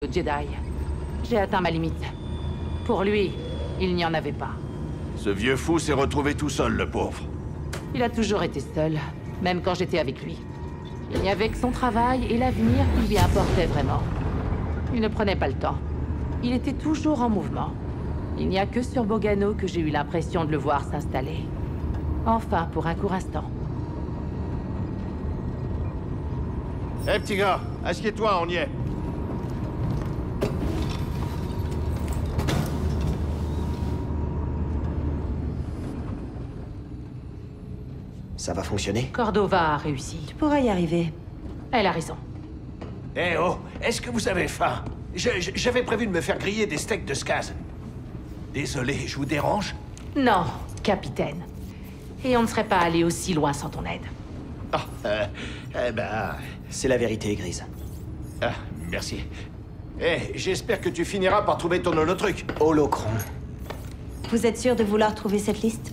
au Jedi. J'ai atteint ma limite. Pour lui, il n'y en avait pas. Ce vieux fou s'est retrouvé tout seul, le pauvre. Il a toujours été seul, même quand j'étais avec lui. Il n'y avait que son travail et l'avenir qui lui importait vraiment. Il ne prenait pas le temps. Il était toujours en mouvement. Il n'y a que sur Bogano que j'ai eu l'impression de le voir s'installer. Enfin, pour un court instant. Hé, petit gars, assieds-toi, on y est. Ça va fonctionner? Cordova a réussi. Tu pourras y arriver. Elle a raison. Eh oh, est-ce que vous avez faim? J'avais prévu de me faire griller des steaks de Skaz. Désolé, je vous dérange? Non, capitaine. Et on ne serait pas allé aussi loin sans ton aide. Ah, eh ben... C'est la vérité, Grise. Ah, merci. Eh, j'espère que tu finiras par trouver ton holotruc. Holocron. Vous êtes sûr de vouloir trouver cette liste?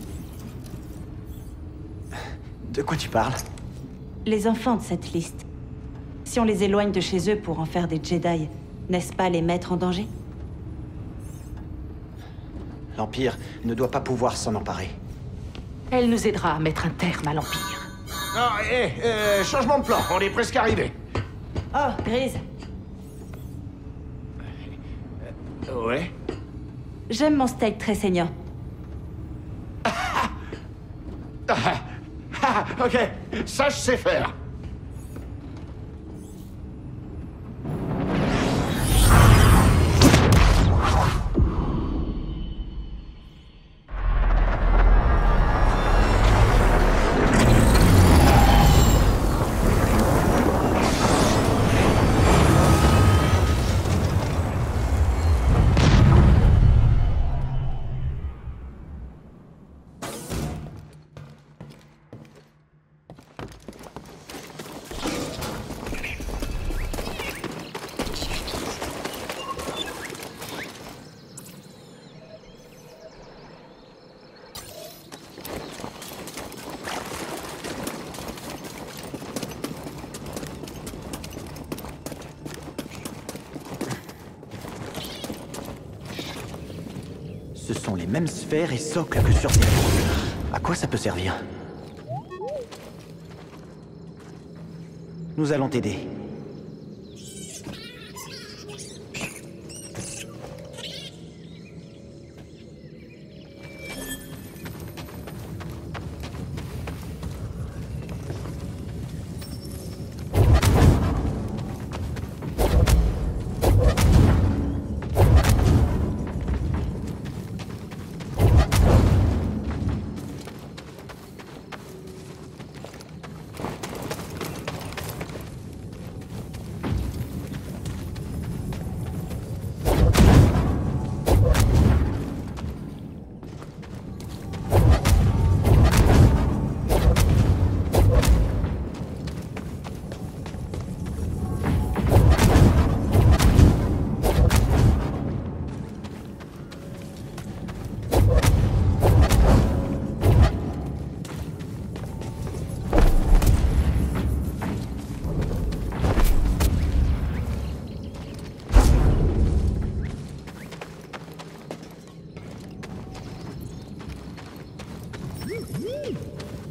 De quoi tu parles? Les enfants de cette liste. Si on les éloigne de chez eux pour en faire des Jedi, n'est-ce pas les mettre en danger? L'Empire ne doit pas pouvoir s'en emparer. Elle nous aidera à mettre un terme à l'Empire. Non, changement de plan, on est presque arrivé. Oh, Grise. Ouais? J'aime mon steak très saignant. Ok, ça je sais faire. Ce sont les mêmes sphères et socles que sur Terre. À quoi ça peut servir? Nous allons t'aider.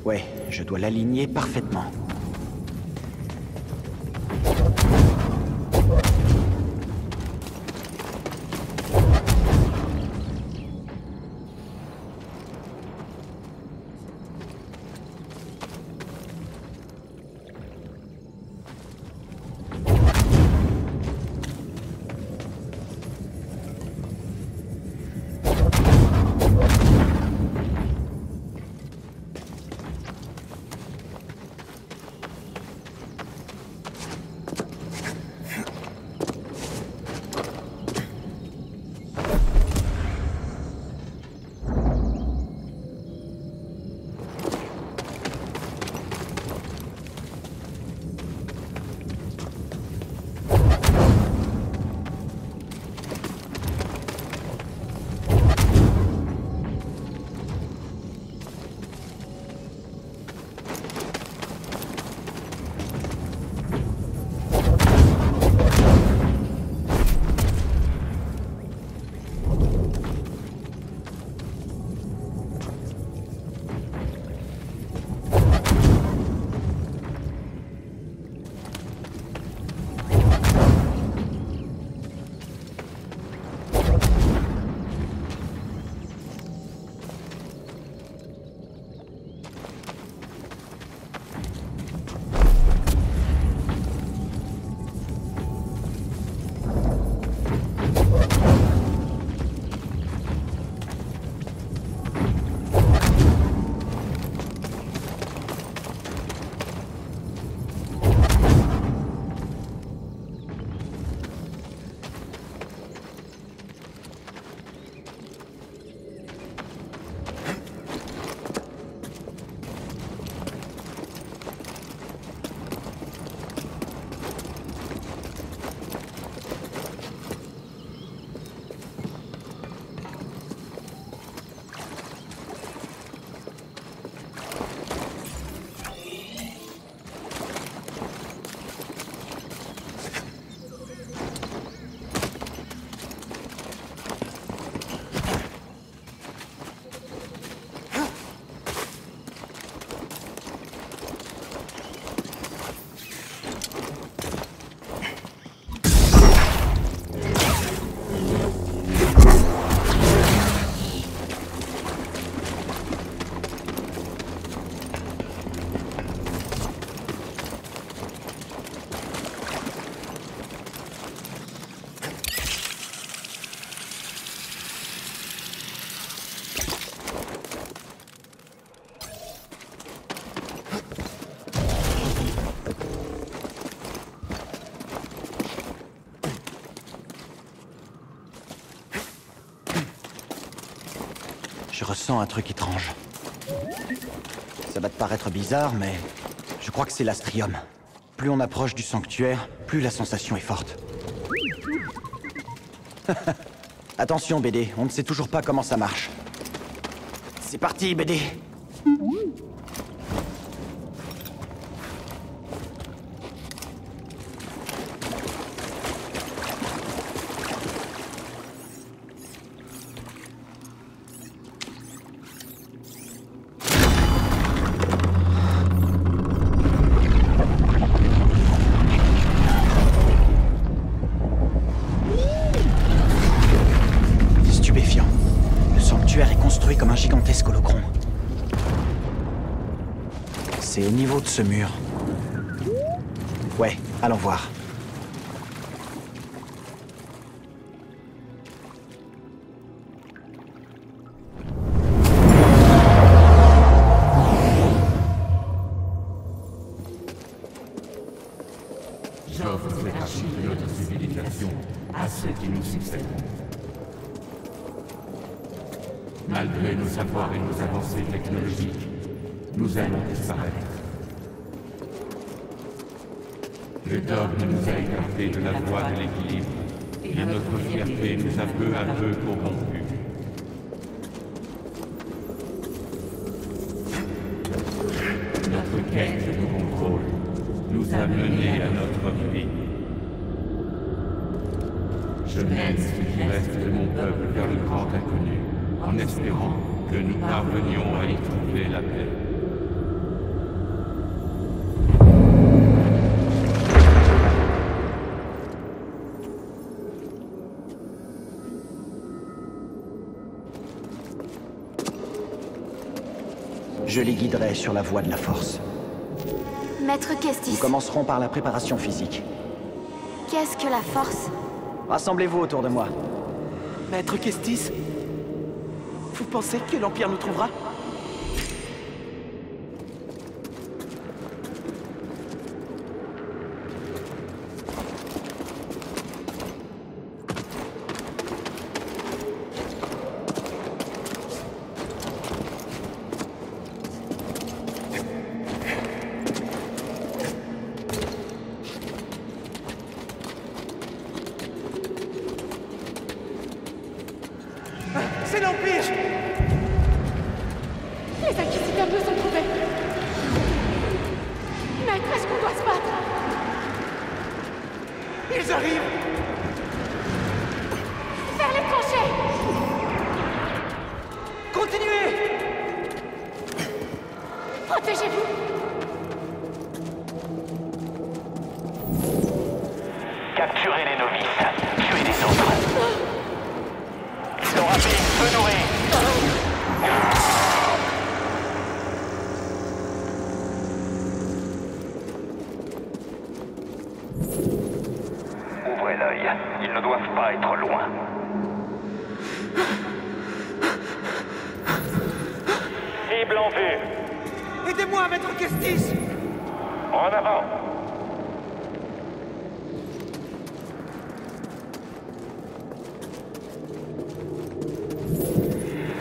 Ouais, je dois l'aligner parfaitement. Je ressens un truc étrange. Ça va te paraître bizarre, mais je crois que c'est l'astrium. Plus on approche du sanctuaire, plus la sensation est forte. Attention, BD, on ne sait toujours pas comment ça marche. C'est parti, BD. Stupéfiant. Le sanctuaire est construit comme un gigantesque holocron. C'est au niveau de ce mur. Ouais, allons voir. J'offre cette archive de notre civilisation à ceux qui nous succèdent. Malgré nos savoirs et nos avancées technologiques, nous allons disparaître. Le dogme nous a écartés de la voie de l'équilibre, et notre fierté nous a peu à peu corrompus. Notre quête de contrôle nous a menés à notre vie. Je mène ce qui reste de mon peuple vers le grand inconnu, en espérant que nous parvenions à y trouver la paix. Je les guiderai sur la voie de la force. Maître Kestis, Nous commencerons par la préparation physique. qu'est-ce que la force? Rassemblez-vous autour de moi. Maître Kestis, vous pensez que l'Empire nous trouvera? C'est l'Empire! Les inquisiteurs nous ont trouvés. Maître, est-ce qu'on doit se battre? Ils arrivent! Vers les tranchées! Continuez! Protégez-vous! Capturez les novices, tuez les autres. Ils ont rappelé une feu nourri. Ouvrez l'œil, ils ne doivent pas être loin. Cible en vue. Aidez-moi, Maître Kestis! En avant.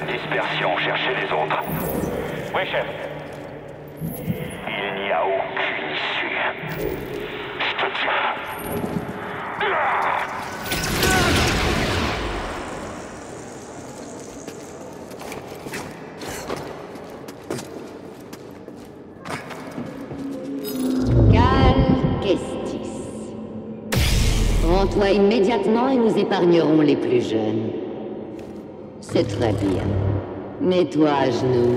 Dispersion, cherchez les autres. Oui, chef. Il n'y a aucune issue. Je te tiens. Cal Kestis. Rends-toi immédiatement et nous épargnerons les plus jeunes. C'est très bien. Mets-toi à genoux.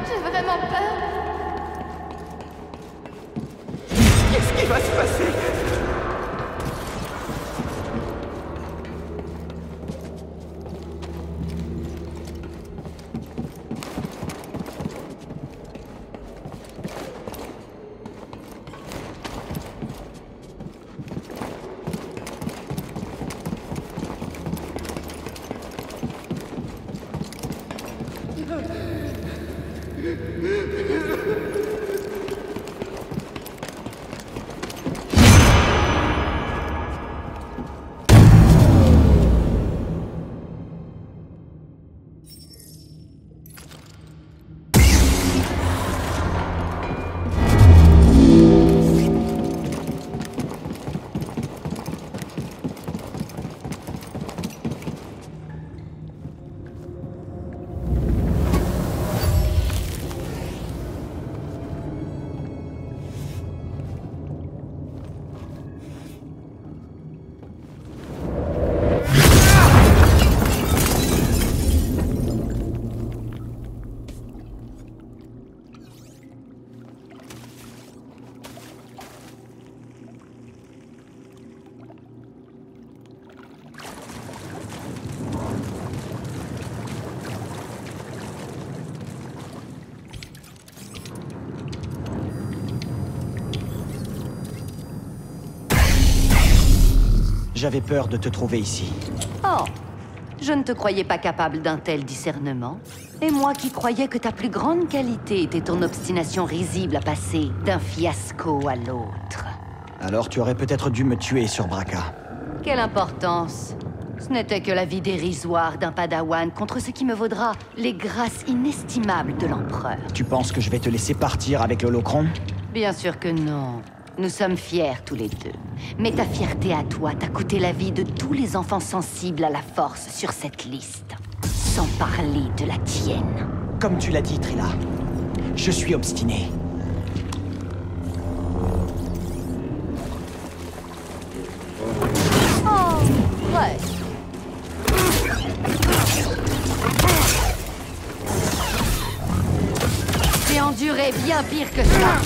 J'ai vraiment peur. Qu'est-ce qui va se passer? J'avais peur de te trouver ici. Oh, je ne te croyais pas capable d'un tel discernement. Et moi qui croyais que ta plus grande qualité était ton obstination risible à passer d'un fiasco à l'autre. Alors tu aurais peut-être dû me tuer sur Braca. Quelle importance! Ce n'était que la vie dérisoire d'un padawan contre ce qui me vaudra les grâces inestimables de l'empereur. Tu penses que je vais te laisser partir avec l'holocron? Bien sûr que non. Nous sommes fiers tous les deux. Mais ta fierté à toi t'a coûté la vie de tous les enfants sensibles à la force sur cette liste. Sans parler de la tienne. Comme tu l'as dit, Trilla, je suis obstiné. Oh, ouais. J'ai enduré bien pire que ça.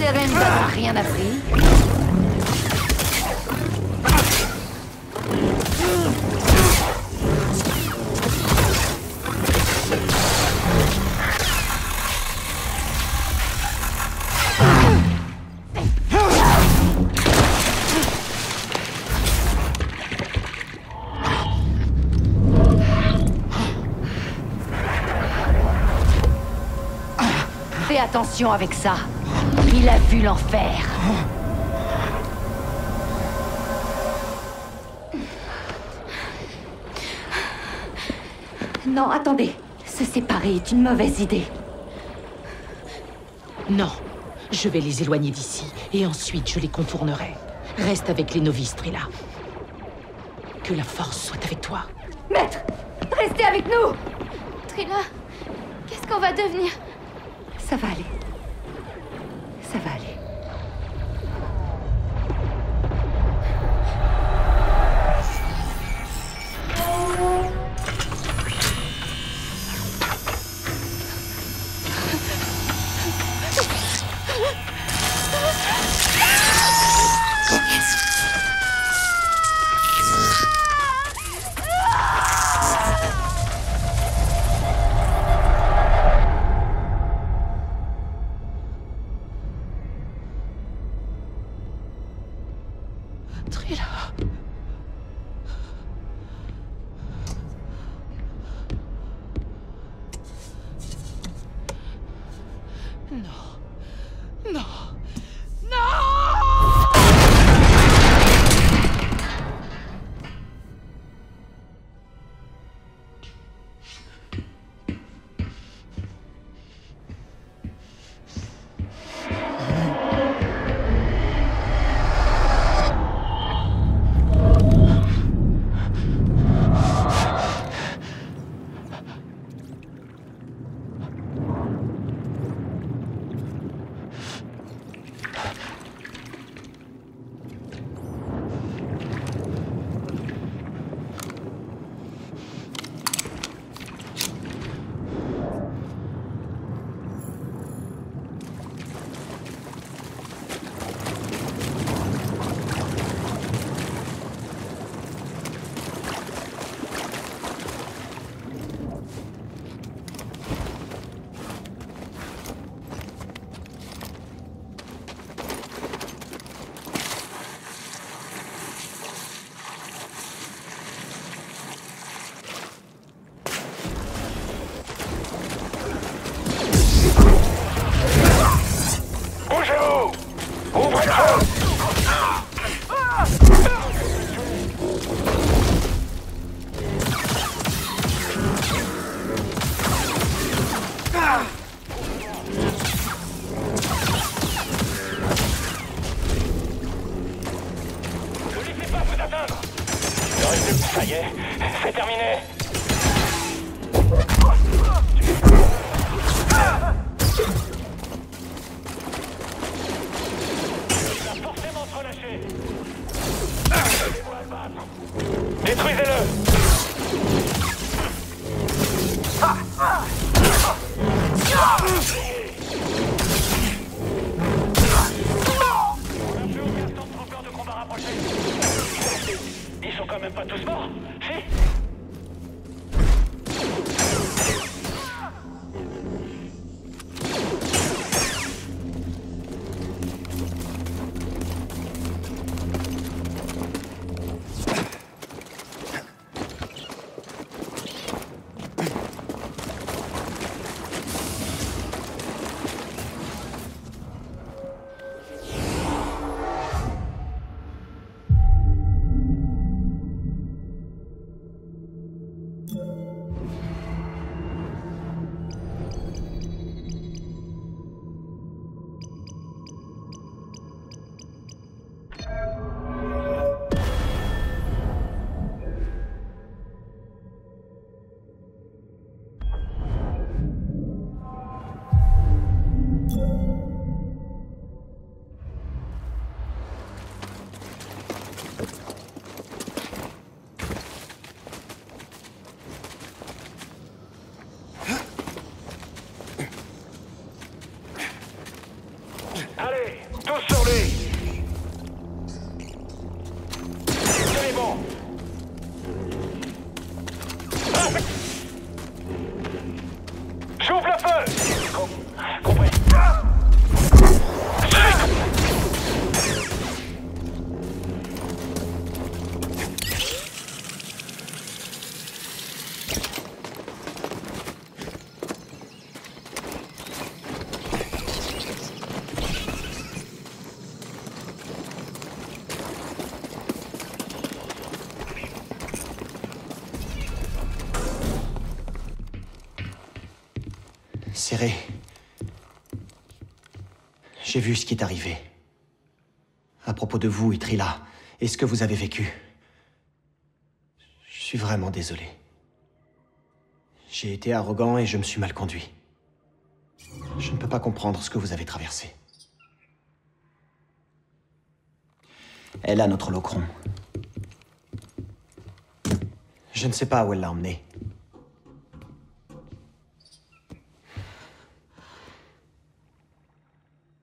Seren n'a rien appris. Fais attention avec ça. Il a vu l'enfer. Non, attendez. Se séparer est une mauvaise idée. Non. Je vais les éloigner d'ici, et ensuite je les contournerai. Reste avec les novices, Trilla. Que la force soit avec toi. Maître, restez avec nous! Trilla, qu'est-ce qu'on va devenir? Ça va aller. Ça va aller. Trilla. Non. Non. Ça y est, c'est terminé. Il va forcément se relâcher. Détruisez-le. Ils sont quand même pas tous morts, si? Allez, tous sur lui. C'est bon. J'ouvre le feu. Compris. Serré. J'ai vu ce qui est arrivé. À propos de vous, Itrila, et ce que vous avez vécu. Je suis vraiment désolé. J'ai été arrogant et je me suis mal conduit. Je ne peux pas comprendre ce que vous avez traversé. Elle a notre Holocron. Je ne sais pas où elle l'a emmené.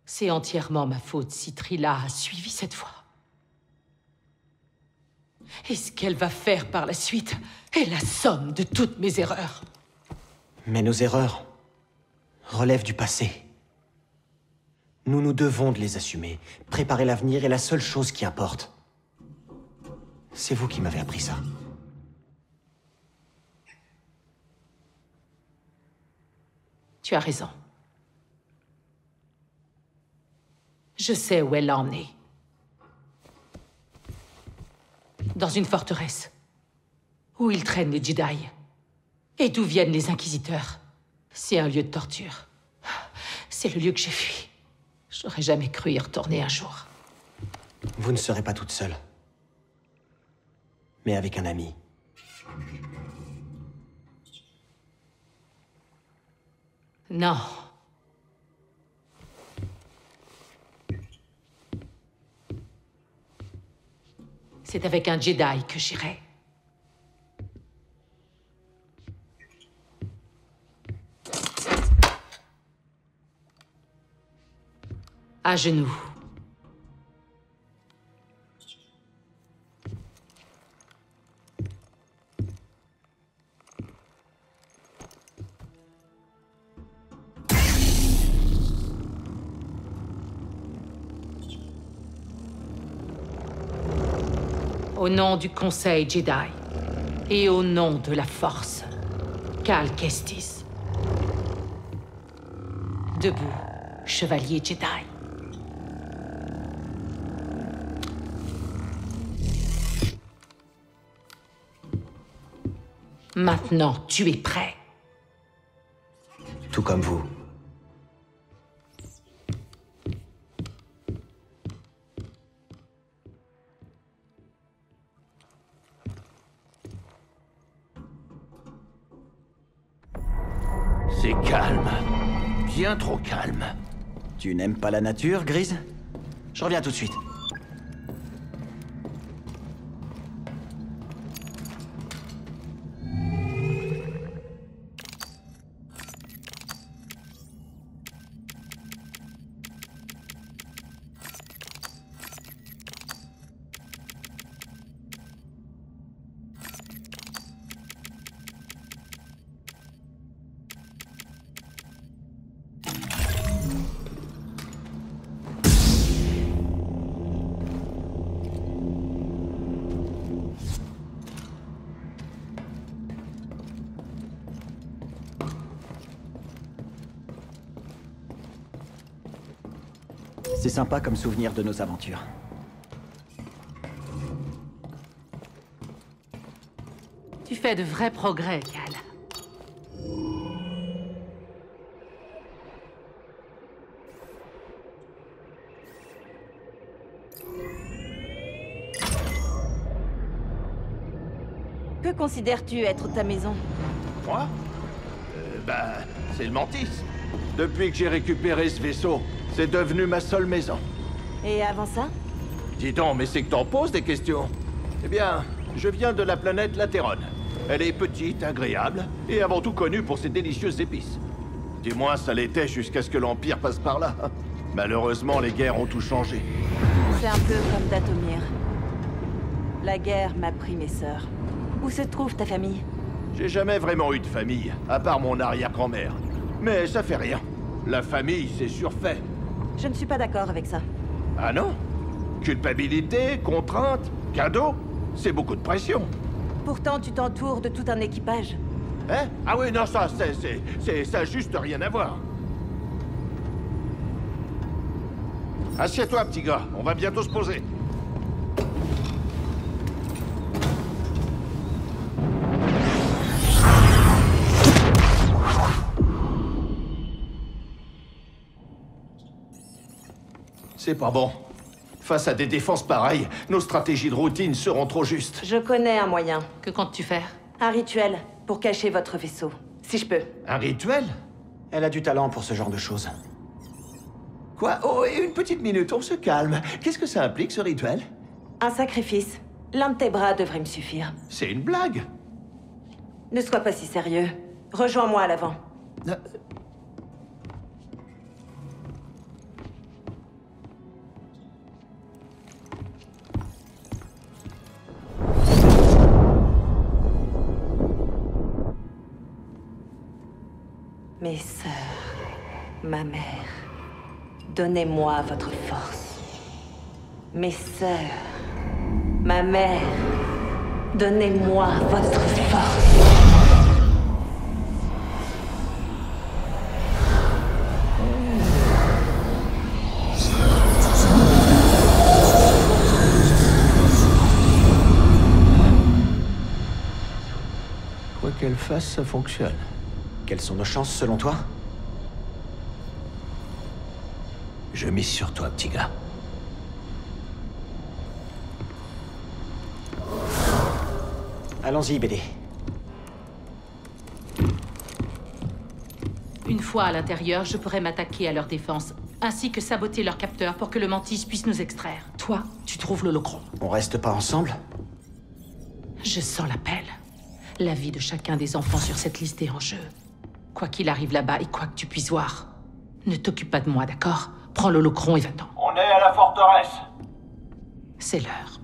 C'est entièrement ma faute si Trilla a suivi cette voie. Et ce qu'elle va faire par la suite est la somme de toutes mes erreurs. Mais nos erreurs relèvent du passé. Nous nous devons de les assumer. Préparer l'avenir est la seule chose qui importe. C'est vous qui m'avez appris ça. Tu as raison. Je sais où elle l'a emmené. Dans une forteresse. Où ils traînent les Jedi. Et d'où viennent les Inquisiteurs. C'est un lieu de torture. C'est le lieu que j'ai fui. J'aurais jamais cru y retourner un jour. Vous ne serez pas toute seule. Mais avec un ami. Non. C'est avec un Jedi que j'irai. À genoux. Au nom du Conseil Jedi, et au nom de la Force, Cal Kestis. Debout, chevalier Jedi. Maintenant, tu es prêt. Tout comme vous. C'est calme. Bien trop calme. Tu n'aimes pas la nature, Grise? Je reviens tout de suite. C'est sympa comme souvenir de nos aventures. Tu fais de vrais progrès, Cal. Que considères-tu être ta maison? Moi? C'est le Mantis. Depuis que j'ai récupéré ce vaisseau, c'est devenu ma seule maison. Et avant ça? Dis donc, mais c'est que t'en poses des questions. Eh bien, je viens de la planète Lateron. Elle est petite, agréable, et avant tout connue pour ses délicieuses épices. Du moins, ça l'était jusqu'à ce que l'Empire passe par là. Malheureusement, les guerres ont tout changé. C'est un peu comme Dathomir. La guerre m'a pris mes sœurs. Où se trouve ta famille? J'ai jamais vraiment eu de famille, à part mon arrière-grand-mère. Mais ça fait rien. La famille, c'est surfait. Je ne suis pas d'accord avec ça. Ah non? Culpabilité, contrainte, cadeau? C'est beaucoup de pression. Pourtant, tu t'entoures de tout un équipage. Hein? Ah oui, non, ça a juste rien à voir. Assieds-toi, petit gars. On va bientôt se poser. C'est pas bon. Face à des défenses pareilles, nos stratégies de routine seront trop justes. Je connais un moyen. Que comptes-tu faire? Un rituel pour cacher votre vaisseau. Si je peux. Un rituel? Elle a du talent pour ce genre de choses. Quoi? Oh, et une petite minute, on se calme. Qu'est-ce que ça implique, ce rituel? Un sacrifice. L'un de tes bras devrait me suffire. C'est une blague. Ne sois pas si sérieux. Rejoins-moi à l'avant. Mes sœurs, ma mère, donnez-moi votre force. Mes sœurs, ma mère, donnez-moi votre force. Quoi qu'elle fasse, ça fonctionne. Quelles sont nos chances, selon toi? Je mise sur toi, petit gars. Allons-y, BD. Une fois à l'intérieur, je pourrais m'attaquer à leur défense, ainsi que saboter leur capteur pour que le Mantis puisse nous extraire. Toi, tu trouves l'holocron. On reste pas ensemble? Je sens l'appel. La vie de chacun des enfants sur cette liste est en jeu. Quoi qu'il arrive là-bas et quoi que tu puisses voir, ne t'occupe pas de moi, d'accord? Prends l'holocron et va-t'en. On est à la forteresse. C'est l'heure.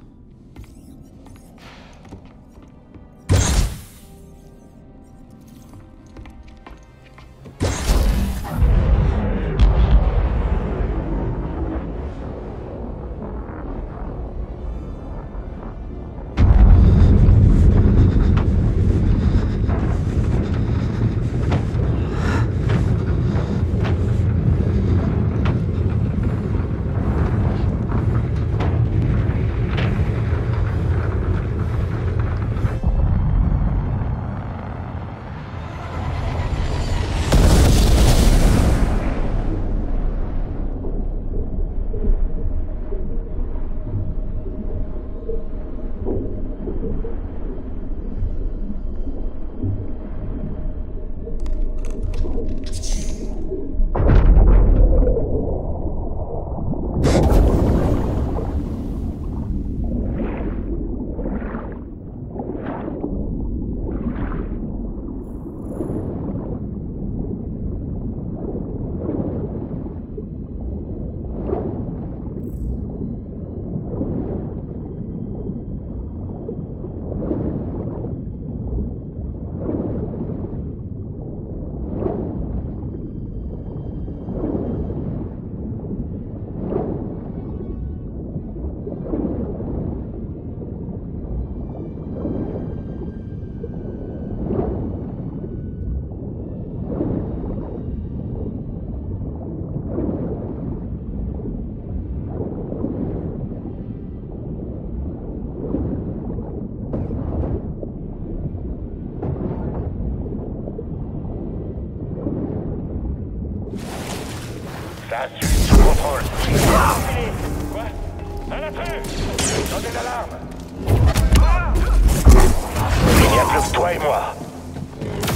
Juste toi et moi.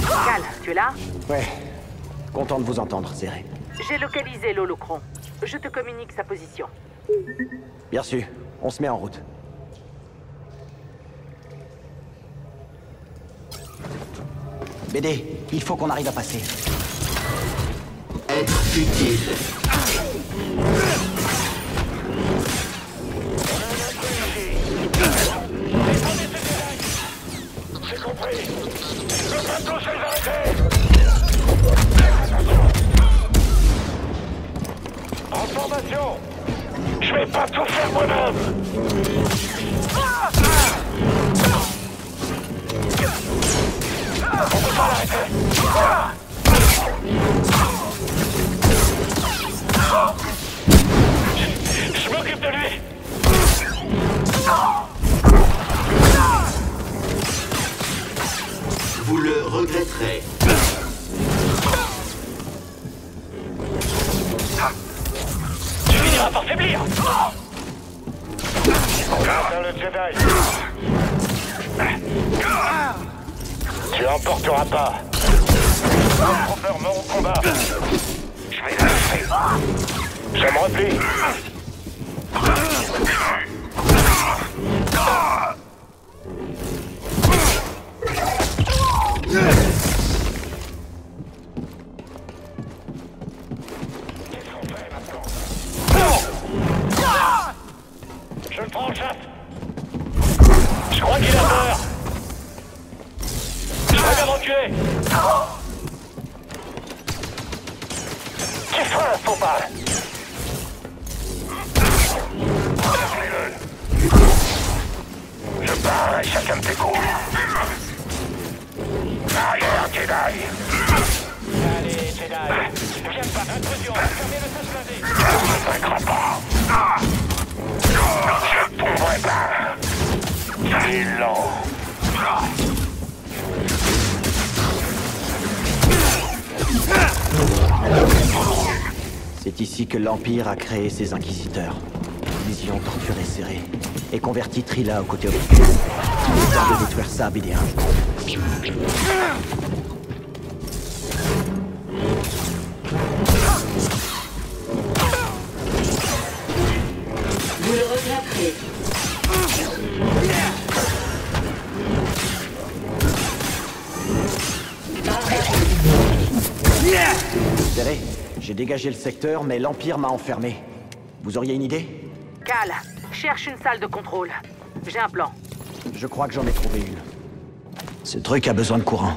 Cal, tu es là? Ouais. Content de vous entendre, Zéré. J'ai localisé l'holocron. Je te communique sa position. Bien sûr. On se met en route. BD, il faut qu'on arrive à passer. Être utile. J'ai compris. Je peux pas tous les arrêter. En formation. Je vais pas tout faire moi-même. On peut pas l'arrêter. Je m'occupe de lui. Vous le regretterez. Tu finiras par faiblir. Dans le Jedi. Tu l'emporteras pas. Les trompeurs meurent au combat. Je vais la faire. Je me replie. Je le prends en chasse. Je crois qu'il a peur. Je vais m'évacuer. Tu feras faut pas. Je pars à chacun de tes coups. Arrière, Jedi. Allez, Jedi. Viens pas, intrusion. Fermez le sage blindé. Tu ne vaincras pas. Je pourrais pas. C'est lent. C'est ici que l'Empire a créé ses inquisiteurs. Ils y ont torturé Zéré et converti Trilla au côté obscur. Il est temps de détruire ça, BD1. Vous le regretterez. Zéré, j'ai dégagé le secteur, mais l'Empire m'a enfermé. Vous auriez une idée? Cal, cherche une salle de contrôle. J'ai un plan. Je crois que j'en ai trouvé une. Ce truc a besoin de courant.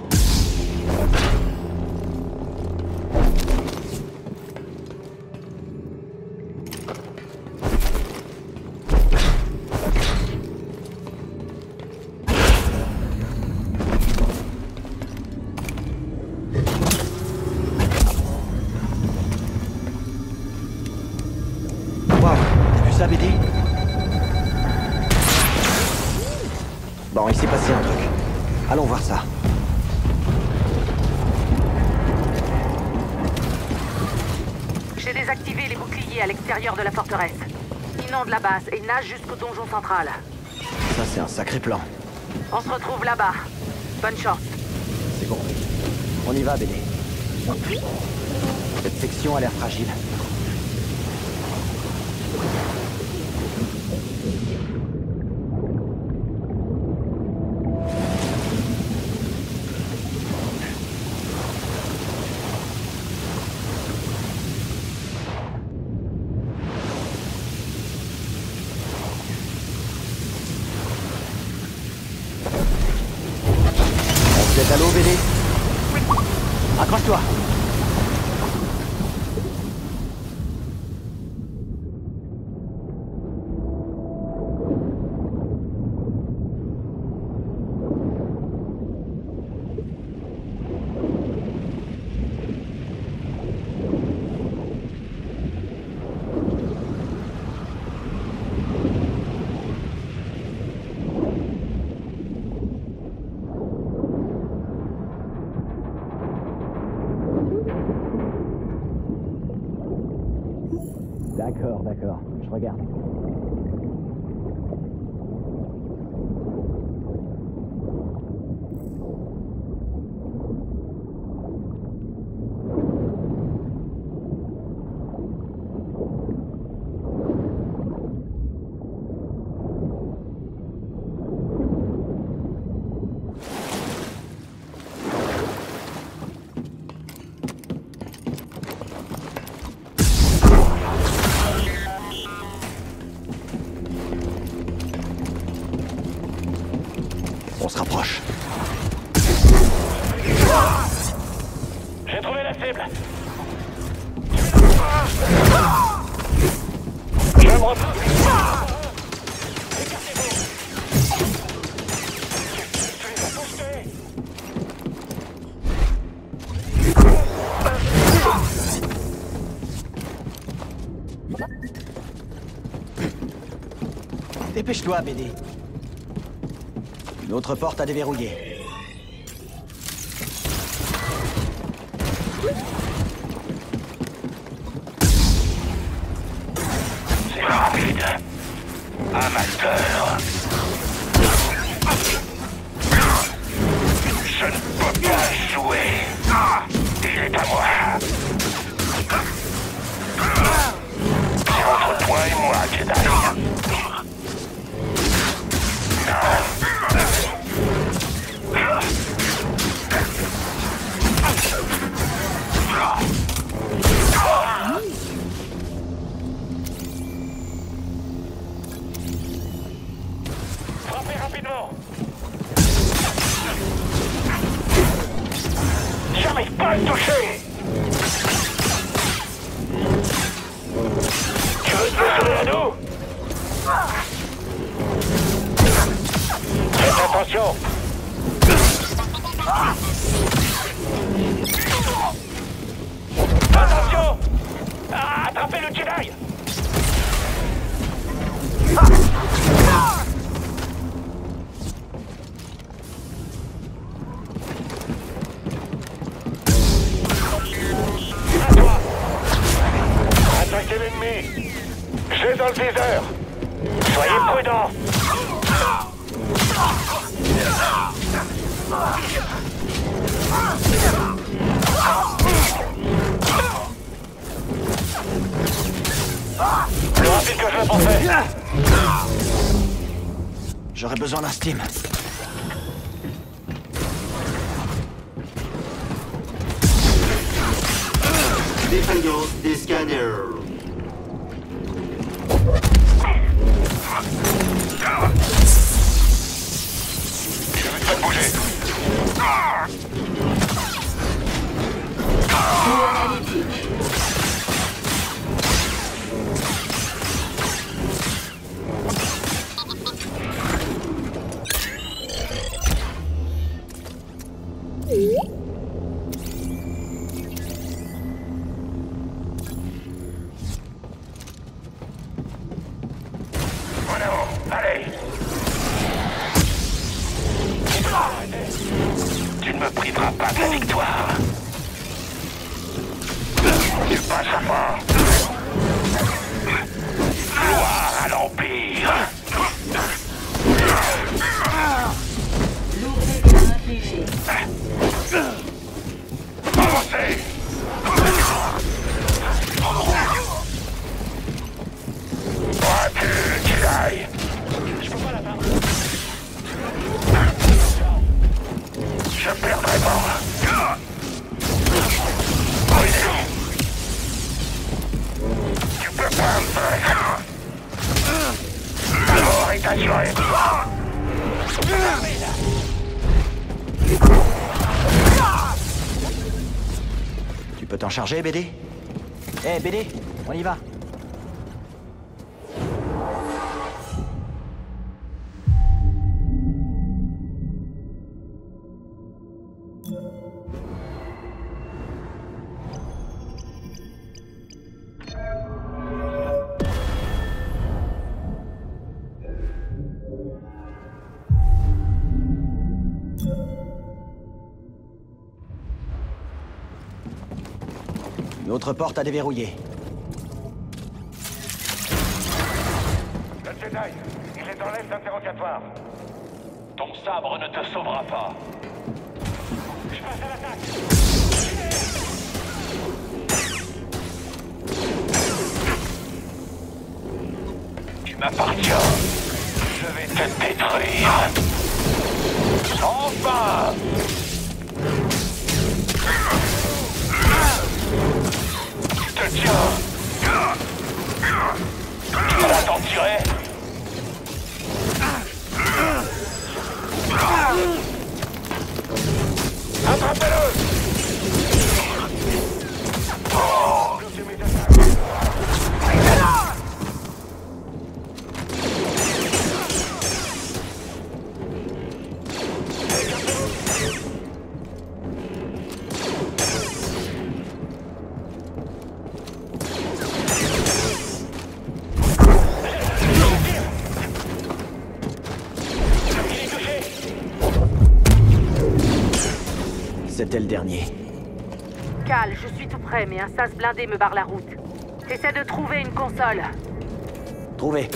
Bon, il s'est passé un truc. Allons voir ça. J'ai désactivé les boucliers à l'extérieur de la forteresse. Inonde la base et nage jusqu'au donjon central. Ça, c'est un sacré plan. On se retrouve là-bas. Bonne chance. C'est bon. On y va, BD. Cette section a l'air fragile. Vous êtes à l'eau, BD? Accroche-toi. D'accord, je regarde. On se rapproche. J'ai trouvé la cible. Je me retrouve. Dépêche-toi, BD. Une autre porte à déverrouiller. C'est rapide. Amateur. Je ne peux pas jouer. Il est à moi. C'est entre toi et moi, Jedi. Frappez rapidement. J'arrive pas à le toucher. Tu veux te sauver à nous? Faites attention. Attention! Attrapez le Jedi! À toi! Attaquez l'ennemi! J'ai dans le viseur! Soyez prudents! Plus rapide que je le pensais. J'aurais besoin d'un Steam. Défaillance des scanners. Faites bouger. Allez. Tu ne me priveras pas de la victoire. Tu passes à mort. Gloire à l'Empire. Avancez. Recule, Jedi. Je peux pas l'atteindre. Je perdrai pas. Tu peux pas me vaincre. La mort est assurée. Tu peux t'en charger, BD? Eh, BD, on y va. Une autre porte à déverrouiller. Le Jedi, il est dans l'aile d'interrogatoire. Ton sabre ne te sauvera pas. Je passe à l'attaque. Tu m'appartiens. Je vais te détruire. Enfin! Je te tiens. Tu vas t'en tirer. C'était le dernier. Cal, je suis tout prêt, mais un sas blindé me barre la route. Essaie de trouver une console. Trouvé.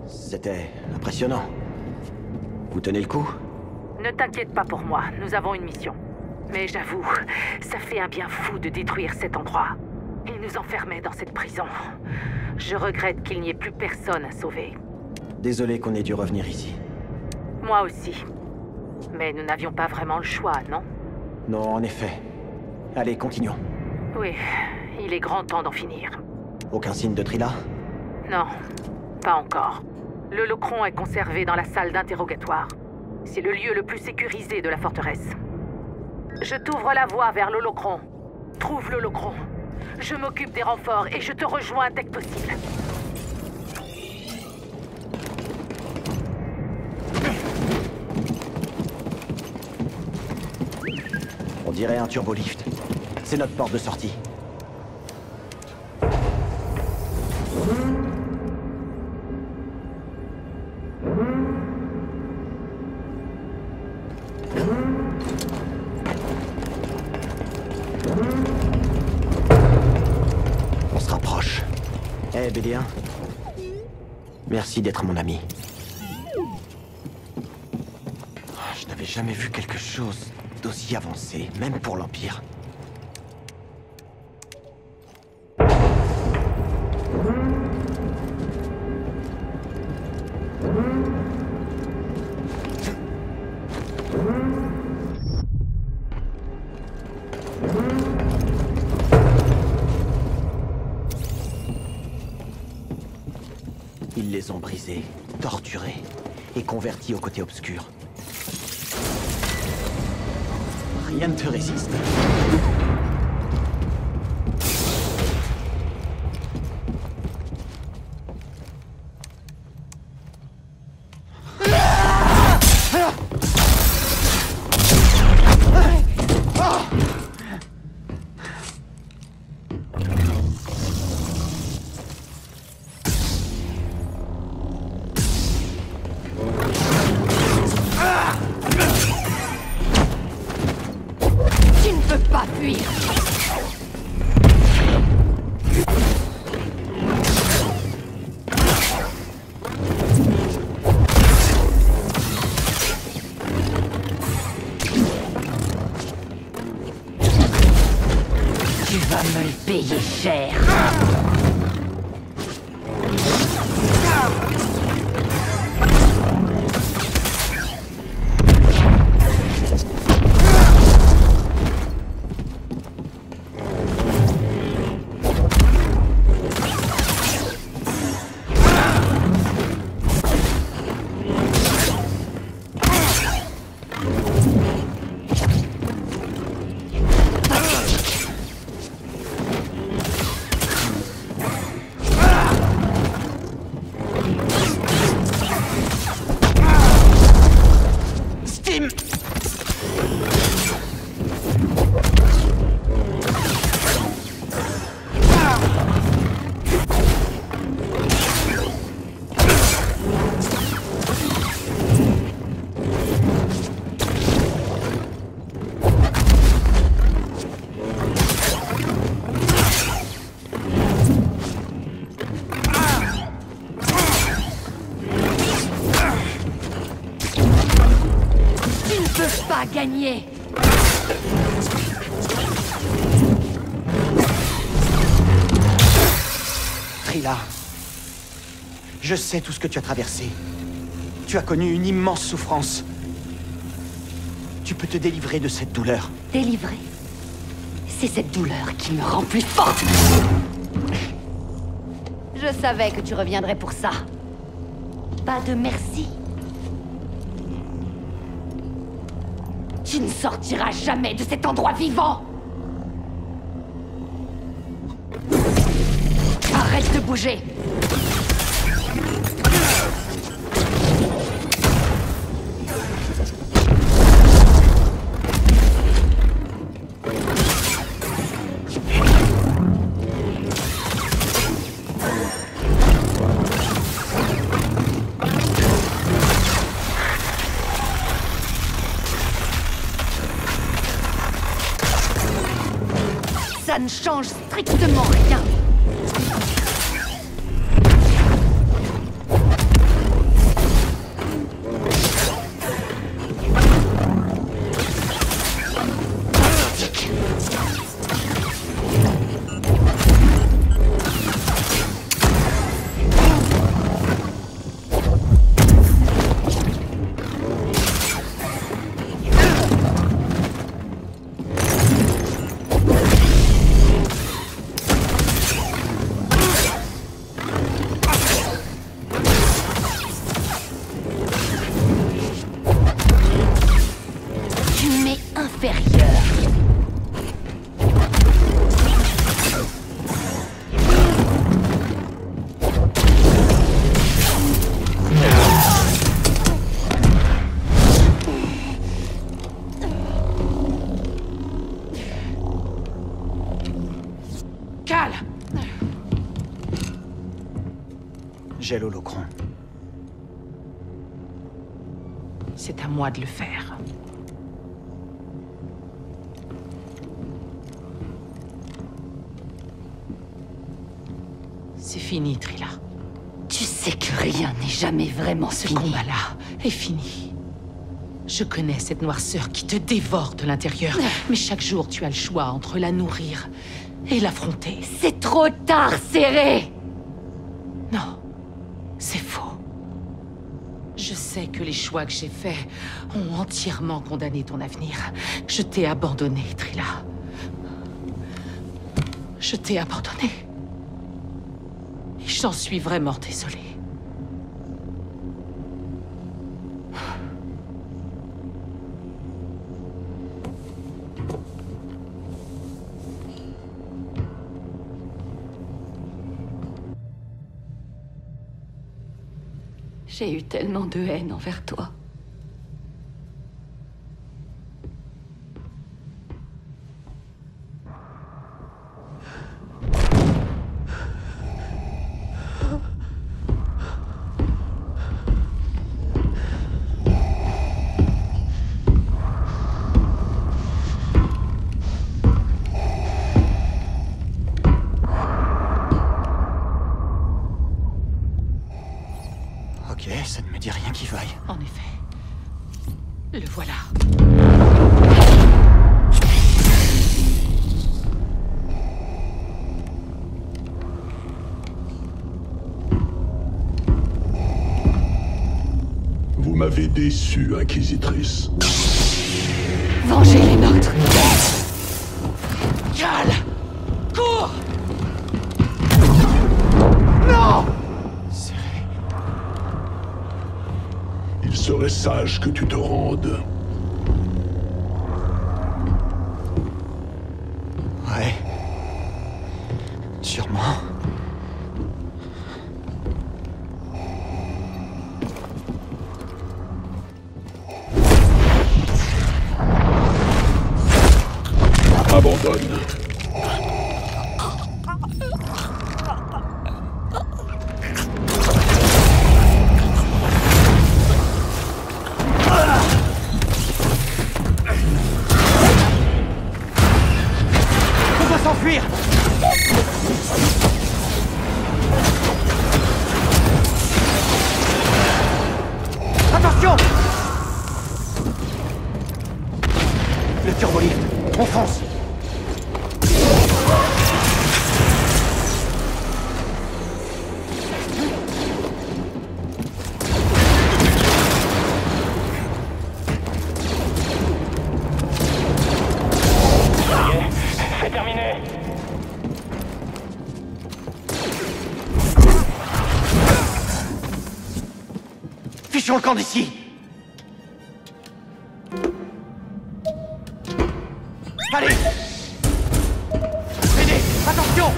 C'était impressionnant. Vous tenez le coup? Ne t'inquiète pas pour moi, nous avons une mission. Mais j'avoue, ça fait un bien fou de détruire cet endroit. Ils nous enfermaient dans cette prison. Je regrette qu'il n'y ait plus personne à sauver. Désolé qu'on ait dû revenir ici. Moi aussi. Mais nous n'avions pas vraiment le choix, non? Non, en effet. Allez, continuons. Oui, il est grand temps d'en finir. Aucun signe de Trila? Non, pas encore. Le Locron est conservé dans la salle d'interrogatoire. C'est le lieu le plus sécurisé de la forteresse. Je t'ouvre la voie vers le Locron. Trouve le Locron. Je m'occupe des renforts et je te rejoins dès que possible. On dirait un turbolift. C'est notre porte de sortie. On se rapproche. Eh, BD1. Merci d'être mon ami. Je n'avais jamais vu quelque chose d'aussi avancé, même pour l'Empire. Ils les ont brisés, torturés et convertis au côté obscur. Rien ne te résiste. Payer cher. Gagné. Trila, je sais tout ce que tu as traversé. Tu as connu une immense souffrance. Tu peux te délivrer de cette douleur. Délivrer? C'est cette douleur qui me rend plus forte. Je savais que tu reviendrais pour ça. Pas de merci. Tu ne sortiras jamais de cet endroit vivant! Arrête de bouger! Ça ne change strictement rien. J'ai l'holocron. C'est à moi de le faire. C'est fini, Trilla. Tu sais que rien n'est jamais vraiment Ce fini. combat-là est fini. Je connais cette noirceur qui te dévore de l'intérieur, mais chaque jour tu as le choix entre la nourrir et l'affronter. C'est trop tard, Serré! Non, c'est faux. Je sais que les choix que j'ai faits ont entièrement condamné ton avenir. Je t'ai abandonné, Trilla. Je t'ai abandonné. Et j'en suis vraiment désolée. J'ai eu tellement de haine envers toi. Ok, ça ne me dit rien qui vaille. En effet. Le voilà. Vous m'avez déçu, Inquisitrice. Vengez les nôtres. Cal! Cours! Non! Il serait sage que tu te rendes. Ouais. Sûrement. Abandonne. On doit s'enfuir! Attention! Le turbolift, on fonce! C'est terminé. Fichons le camp d'ici! Allez! Venez! Attention!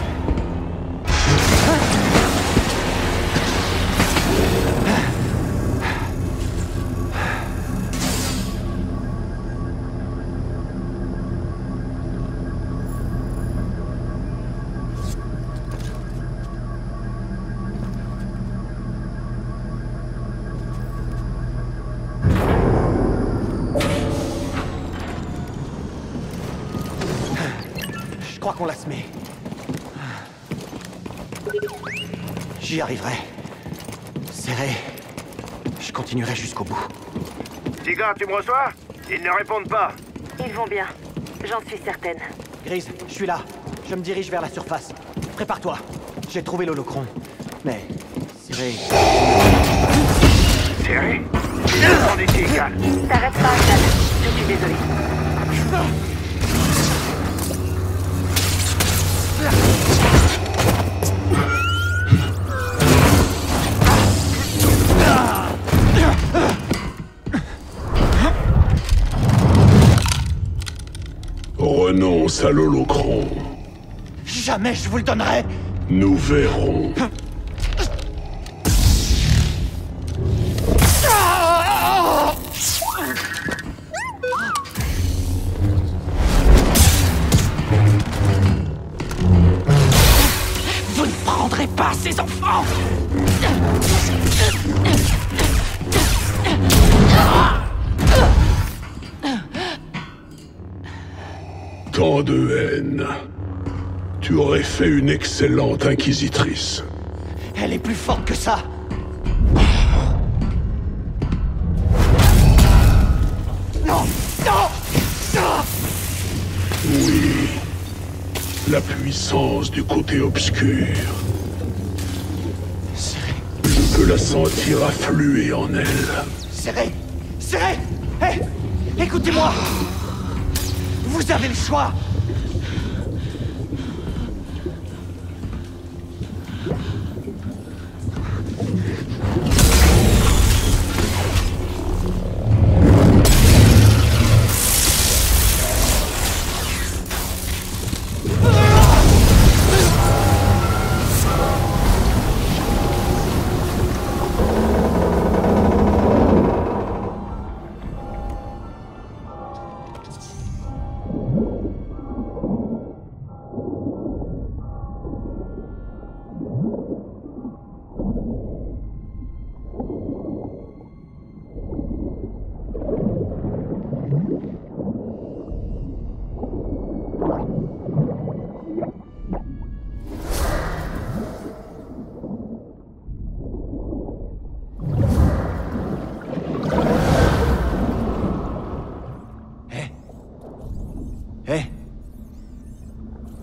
Je crois qu'on l'a semé. J'y arriverai. Serré. Je continuerai jusqu'au bout. Tiga, tu me reçois? Ils ne répondent pas. Ils vont bien. J'en suis certaine. Grise, je suis là. Je me dirige vers la surface. Prépare-toi. J'ai trouvé l'holocron. Mais... Serré... Serré? On est égal. T'arrêtes pas, Cal. Je suis désolé. Renonce à l'holocron. Jamais je vous le donnerai. Nous verrons. Vous ne prendrez pas ces enfants! Tant de haine. Tu aurais fait une excellente inquisitrice. Elle est plus forte que ça. Non! Non! Non! Oui. La puissance du côté obscur. Je peux la sentir affluer en elle. Serré! Serré! Hé! Écoutez-moi! Vous avez le choix!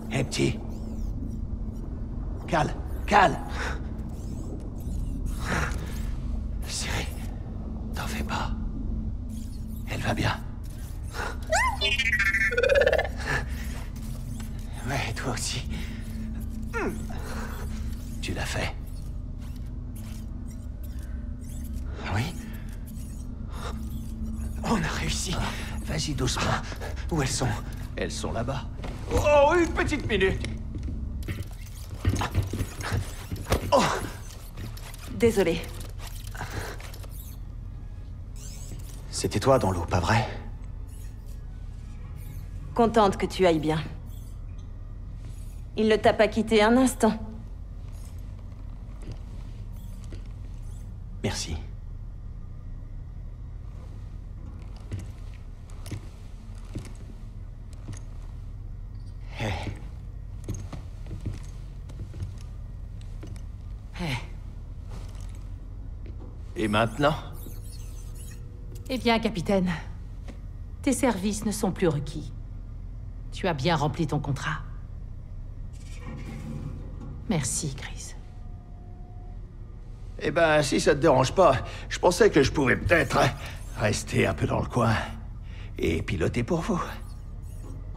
Hé, petit. Cal, Cal. Serré, t'en fais pas. Elle va bien. Ouais, toi aussi. Tu l'as fait. Oui. On a réussi. Vas-y doucement. Où elles sont? Elles sont là-bas. Oh, une petite minute. Oh. Désolé. C'était toi dans l'eau, pas vrai? Contente que tu ailles bien. Il ne t'a pas quitté un instant. Merci. Hey. Hey. Et maintenant? Eh bien, capitaine, tes services ne sont plus requis. Tu as bien rempli ton contrat. Merci, Grise. Eh ben, si ça te dérange pas, je pensais que je pouvais peut-être rester un peu dans le coin et piloter pour vous.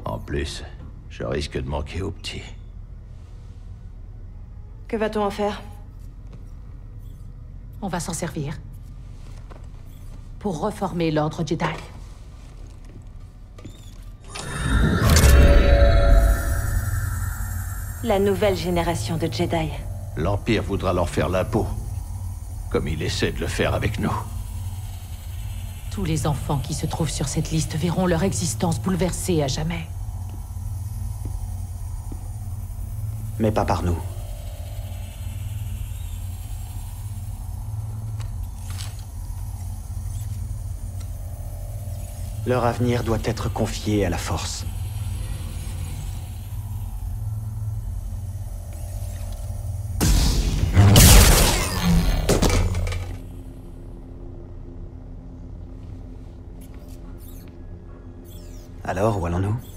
En plus, je risque de manquer au petit. Que va-t-on en faire? On va s'en servir. Pour reformer l'ordre Jedi. La nouvelle génération de Jedi. L'Empire voudra leur faire la peau, comme il essaie de le faire avec nous. Tous les enfants qui se trouvent sur cette liste verront leur existence bouleversée à jamais. Mais pas par nous. Leur avenir doit être confié à la Force. Alors, où allons-nous?